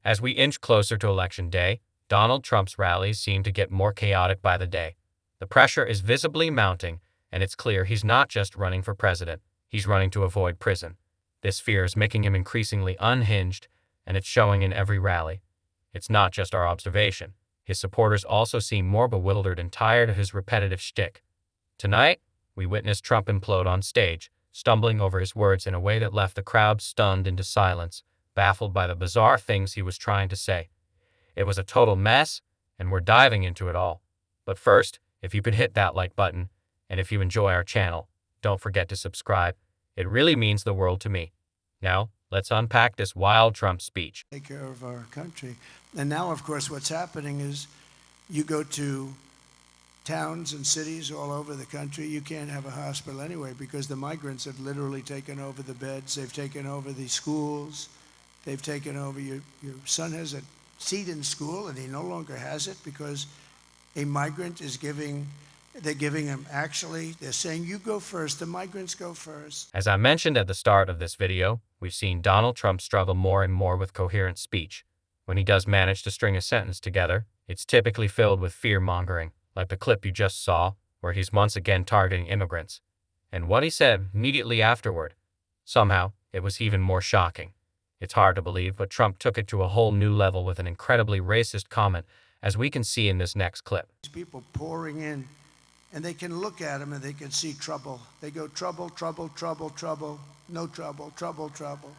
As we inch closer to Election Day, Donald Trump's rallies seem to get more chaotic by the day. The pressure is visibly mounting, and it's clear he's not just running for president, he's running to avoid prison. This fear is making him increasingly unhinged, and it's showing in every rally. It's not just our observation. His supporters also seem more bewildered and tired of his repetitive shtick. Tonight, we witnessed Trump implode on stage, stumbling over his words in a way that left the crowd stunned into silence, baffled by the bizarre things he was trying to say. It was a total mess, and we're diving into it all. But first, if you could hit that like button, and if you enjoy our channel, don't forget to subscribe. It really means the world to me. Now, let's unpack this wild Trump speech. Take care of our country. And now, of course, what's happening is you go to towns and cities all over the country, you can't have a hospital anyway because the migrants have literally taken over the beds, they've taken over the schools, they've taken over, your son has a seat in school and he no longer has it because a migrant is they're giving him, they're saying, you go first, the migrants go first. As I mentioned at the start of this video, we've seen Donald Trump struggle more and more with coherent speech. When he does manage to string a sentence together, it's typically filled with fear-mongering, like the clip you just saw, where he's once again targeting immigrants. And what he said immediately afterward, somehow, it was even more shocking. It's hard to believe, but Trump took it to a whole new level with an incredibly racist comment, as we can see in this next clip. People pouring in, and they can look at him and they can see trouble. They go, trouble, trouble, trouble, trouble, no trouble, trouble, trouble.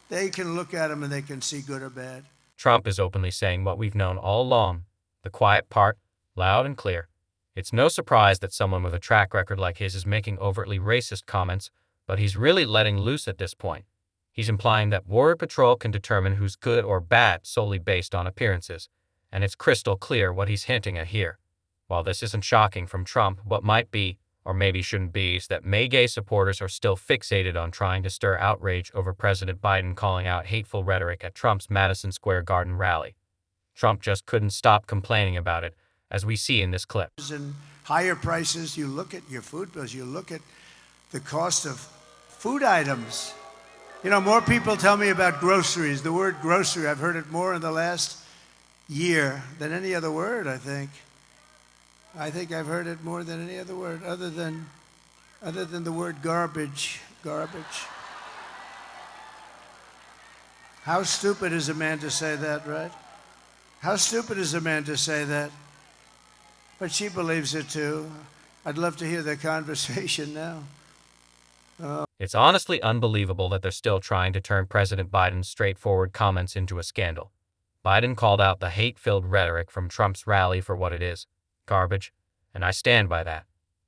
They can look at him and they can see good or bad. Trump is openly saying what we've known all along, the quiet part, loud and clear. It's no surprise that someone with a track record like his is making overtly racist comments, but he's really letting loose at this point. He's implying that Border Patrol can determine who's good or bad solely based on appearances, and it's crystal clear what he's hinting at here. While this isn't shocking from Trump, what might be, or maybe shouldn't be, is that MAGA supporters are still fixated on trying to stir outrage over President Biden calling out hateful rhetoric at Trump's Madison Square Garden rally. Trump just couldn't stop complaining about it, as we see in this clip. And higher prices, you look at your food bills, you look at the cost of food items. You know, more people tell me about groceries. The word grocery, I've heard it more in the last year than any other word, I think. I think I've heard it more than any other word, other than the word garbage. Garbage. How stupid is a man to say that, right? How stupid is a man to say that? But she believes it too. I'd love to hear their conversation now. It's honestly unbelievable that they're still trying to turn President Biden's straightforward comments into a scandal. Biden called out the hate-filled rhetoric from Trump's rally for what it is, garbage, and I stand by that.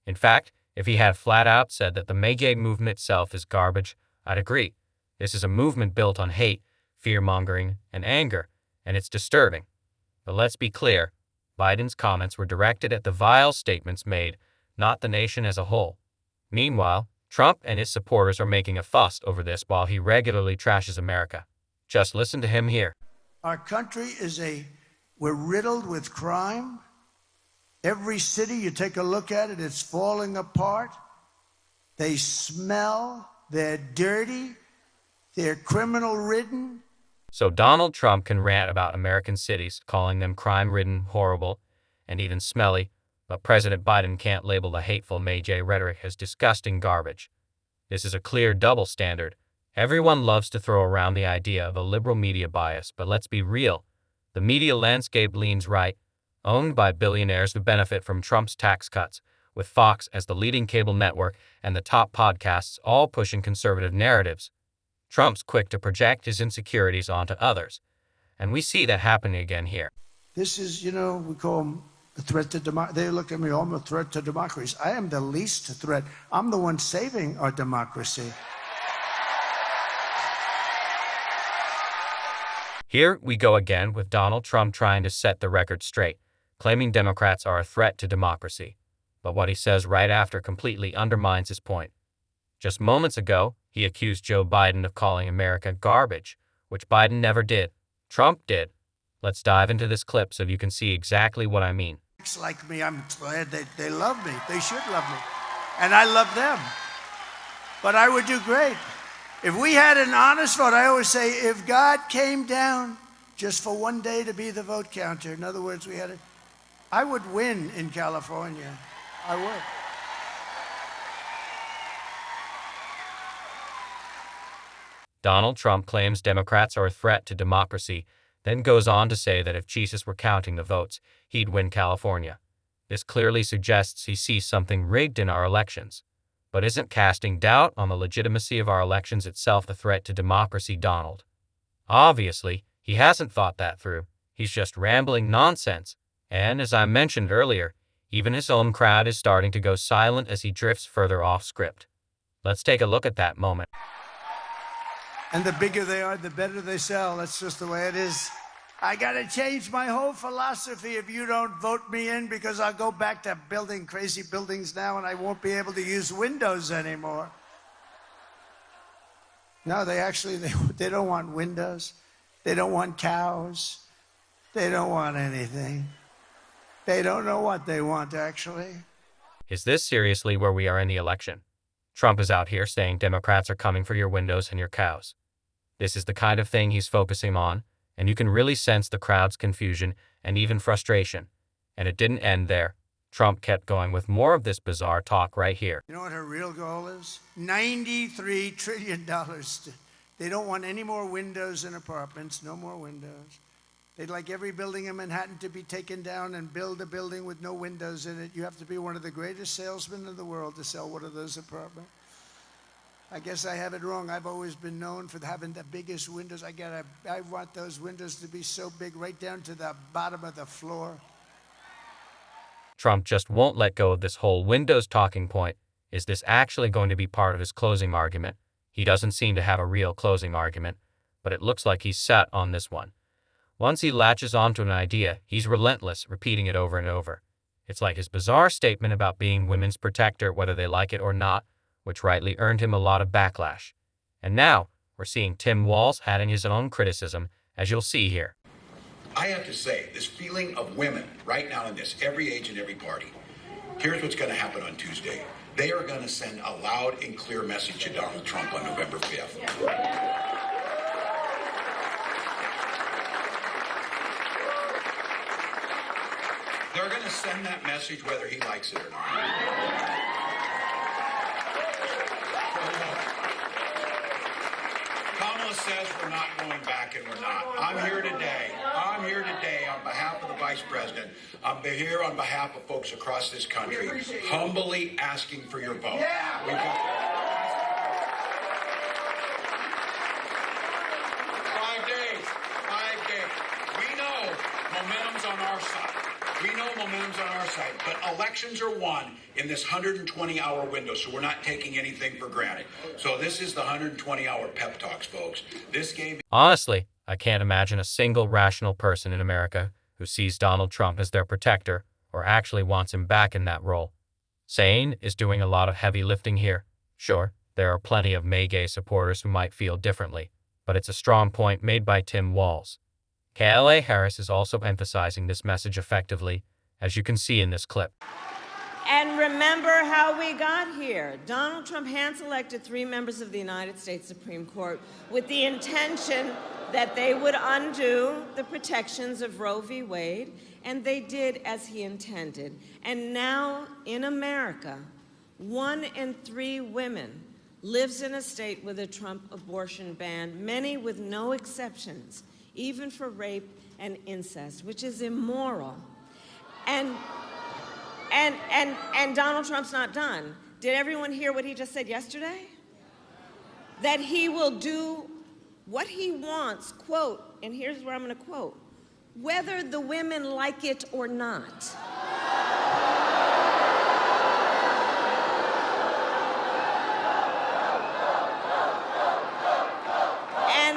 In fact, if he had flat out said that the MAGA movement itself is garbage, I'd agree. This is a movement built on hate, fear-mongering, and anger, and it's disturbing. But let's be clear, Biden's comments were directed at the vile statements made, not the nation as a whole. Meanwhile, Trump and his supporters are making a fuss over this while he regularly trashes America. Just listen to him here. Our country we're riddled with crime. Every city, you take a look at it, it's falling apart. They smell, they're dirty, they're criminal-ridden. So Donald Trump can rant about American cities, calling them crime-ridden, horrible, and even smelly, but President Biden can't label the hateful MAGA rhetoric as disgusting garbage. This is a clear double standard. Everyone loves to throw around the idea of a liberal media bias, but let's be real. The media landscape leans right, owned by billionaires who benefit from Trump's tax cuts, with Fox as the leading cable network and the top podcasts all pushing conservative narratives. Trump's quick to project his insecurities onto others, and we see that happening again here. This is, we call them a threat to democracy. They look at me, I'm a threat to democracy. I am the least threat. I'm the one saving our democracy. Here we go again with Donald Trump trying to set the record straight, claiming Democrats are a threat to democracy. But what he says right after completely undermines his point. Just moments ago, he accused Joe Biden of calling America garbage, which Biden never did. Trump did. Let's dive into this clip so you can see exactly what I mean. Like me, I'm glad they love me. They should love me. And I love them. But I would do great. If we had an honest vote, I always say, if God came down just for one day to be the vote counter. In other words, I would win in California. I would. Donald Trump claims Democrats are a threat to democracy, then goes on to say that if Jesus were counting the votes, he'd win California. This clearly suggests he sees something rigged in our elections. But isn't casting doubt on the legitimacy of our elections itself the threat to democracy, Donald? Obviously, he hasn't thought that through. He's just rambling nonsense. And as I mentioned earlier, even his own crowd is starting to go silent as he drifts further off script. Let's take a look at that moment. And the bigger they are, the better they sell. That's just the way it is. I got to change my whole philosophy if you don't vote me in, because I'll go back to building crazy buildings now and I won't be able to use windows anymore. No, they don't want windows. They don't want cows. They don't want anything. They don't know what they want, actually. Is this seriously where we are in the election? Trump is out here saying Democrats are coming for your windows and your cows. This is the kind of thing he's focusing on, and you can really sense the crowd's confusion and even frustration. And it didn't end there. Trump kept going with more of this bizarre talk right here. You know what her real goal is? $93 trillion. They don't want any more windows in apartments, no more windows. They'd like every building in Manhattan to be taken down and build a building with no windows in it. You have to be one of the greatest salesmen in the world to sell one of those apartments. I guess I have it wrong. I've always been known for having the biggest windows. I want those windows to be so big right down to the bottom of the floor. Trump just won't let go of this whole windows talking point. Is this actually going to be part of his closing argument? He doesn't seem to have a real closing argument, but it looks like he's set on this one. Once he latches onto an idea, he's relentless, repeating it over and over. It's like his bizarre statement about being women's protector, whether they like it or not, which rightly earned him a lot of backlash. And now, we're seeing Tim Walz adding his own criticism, as you'll see here. I have to say, this feeling of women right now in this, every age and every party, here's what's going to happen on Tuesday. They are going to send a loud and clear message to Donald Trump on November 5th. They're going to send that message whether he likes it or not. Kamala says we're not going back, and we're not. I'm here today on behalf of the Vice President. I'm here on behalf of folks across this country, humbly asking for your vote. We've got 5 days. 5 days. We know momentum's on our side. But elections are won in this 120-hour window, so we're not taking anything for granted. So this is the 120-hour pep talks, folks. This game. Honestly, I can't imagine a single rational person in America who sees Donald Trump as their protector or actually wants him back in that role. Sane is doing a lot of heavy lifting here. Sure, there are plenty of May-gay supporters who might feel differently, but it's a strong point made by Tim Walz. Kamala Harris is also emphasizing this message effectively, as you can see in this clip. And remember how we got here. Donald Trump hand-selected 3 members of the United States Supreme Court with the intention that they would undo the protections of Roe v. Wade, and they did as he intended. And now in America, 1 in 3 women lives in a state with a Trump abortion ban, many with no exceptions, even for rape and incest, which is immoral. And Donald Trump's not done. Did everyone hear what he just said yesterday? That he will do what he wants, quote, and here's where I'm going to quote, whether the women like it or not. And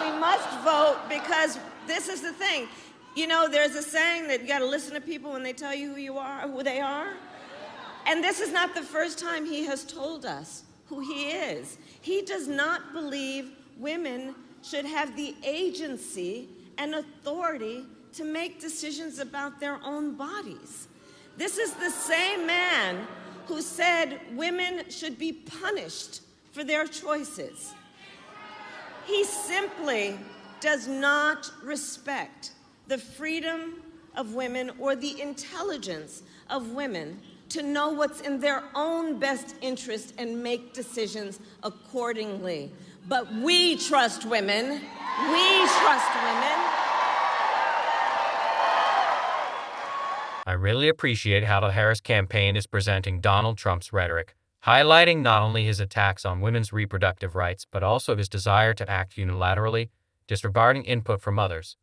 we must vote, because this is the thing. You know, there's a saying that you got to listen to people when they tell you who you are, who they are. And this is not the first time he has told us who he is. He does not believe women should have the agency and authority to make decisions about their own bodies. This is the same man who said women should be punished for their choices. He simply does not respect the freedom of women or the intelligence of women to know what's in their own best interest and make decisions accordingly. But we trust women. We trust women. I really appreciate how the Harris campaign is presenting Donald Trump's rhetoric, highlighting not only his attacks on women's reproductive rights, but also his desire to act unilaterally, disregarding input from others.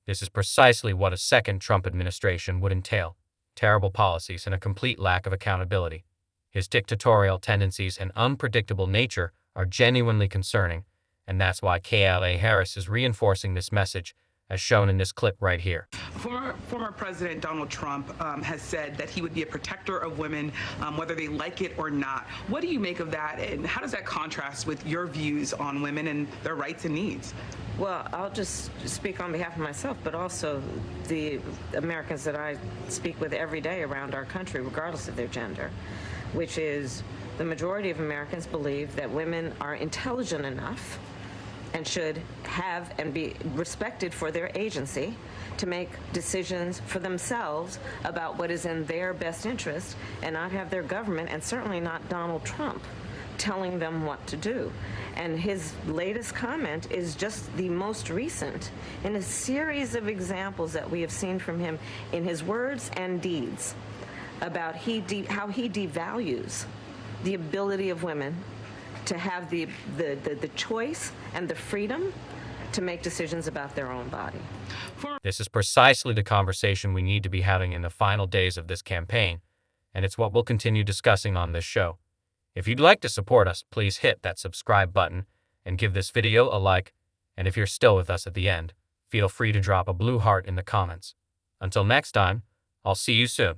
This is precisely what a second Trump administration would entail: terrible policies and a complete lack of accountability. His dictatorial tendencies and unpredictable nature are genuinely concerning, and that's why Kamala Harris is reinforcing this message, as shown in this clip right here. Former President Donald Trump has said that he would be a protector of women, whether they like it or not. What do you make of that, and how does that contrast with your views on women and their rights and needs? Well, I'll just speak on behalf of myself, but also the Americans that I speak with every day around our country, regardless of their gender, which is the majority of Americans believe that women are intelligent enough and should have and be respected for their agency to make decisions for themselves about what is in their best interest, and not have their government, and certainly not Donald Trump, telling them what to do. And his latest comment is just the most recent in a series of examples that we have seen from him in his words and deeds about how he devalues the ability of women to have the choice and the freedom to make decisions about their own body. This is precisely the conversation we need to be having in the final days of this campaign, and it's what we'll continue discussing on this show. If you'd like to support us, please hit that subscribe button and give this video a like, and if you're still with us at the end, feel free to drop a blue heart in the comments. Until next time, I'll see you soon.